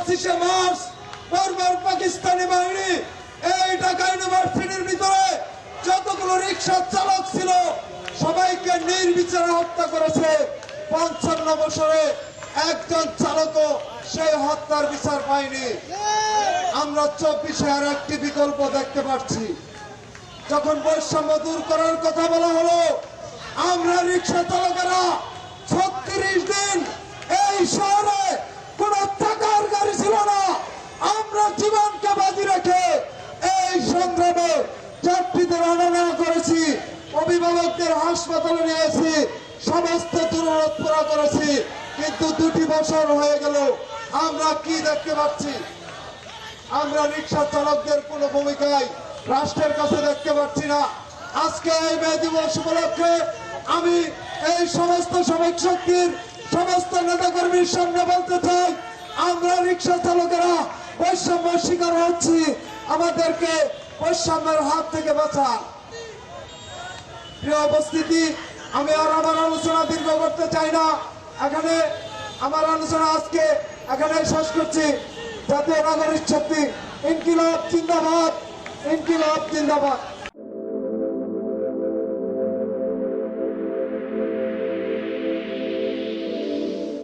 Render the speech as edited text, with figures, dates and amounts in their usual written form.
25শে March বারবার পাকিস্তানি বাহিনী এই ঢাকা ইউনিভার্সিটির ভিতরে যতগুলো রিক্সা চালক ছিল সবাইকে নির্বিচারে হত্যা করেছে। 55 বছরে একজন চালকও সেই হত্যার বিচার পায়নি। আমরা 24-এ আর একটি বিকল্প দেখতে পাচ্ছি। যখন বৈষম্য দূর করার কথা বলা হলো, আমরা রিক্সা চালকেরা 36 দিন এই শহরে কোন টাকার গাড়ি ছিল না। আমরা জীবনকে বাজি রেখে এই সংগ্রামে যাত্রীদের আনা করেছি, অভিভাবকদের হাসপাতালে নিয়েছি, সমস্ত দুর্নীতি পুরা করেছি। কিন্তু 2টি বছর হয়ে গেল, আমরা কি দেখতে পাচ্ছি? আমরা রিক্সা চালকদের কোনো ভূমিকায় রাষ্ট্রের কাছে দেখতে পাচ্ছি না। আজকে এই মে দিবস উপলক্ষে আমি এই সমস্ত শ্রমিক শক্তির সমস্ত নেতাকর্মীর সামনে বলতে চাই, আমরা রিক্সা চালকেরা বৈষম্যের শিকার হচ্ছি, আমাদেরকে বৈষম্যের হাত থেকে বাঁচান। প্রিয় উপস্থিতি, আমি আর আমার আলোচনা দীর্ঘ করতে চাই না। এখানে আমার আলোচনা আজকে এখানে শেষ করছি। জাতীয় নাগরিক শক্তি ইনকিলাব জিন্দাবাদ, ইনকিলাব জিন্দাবাদ।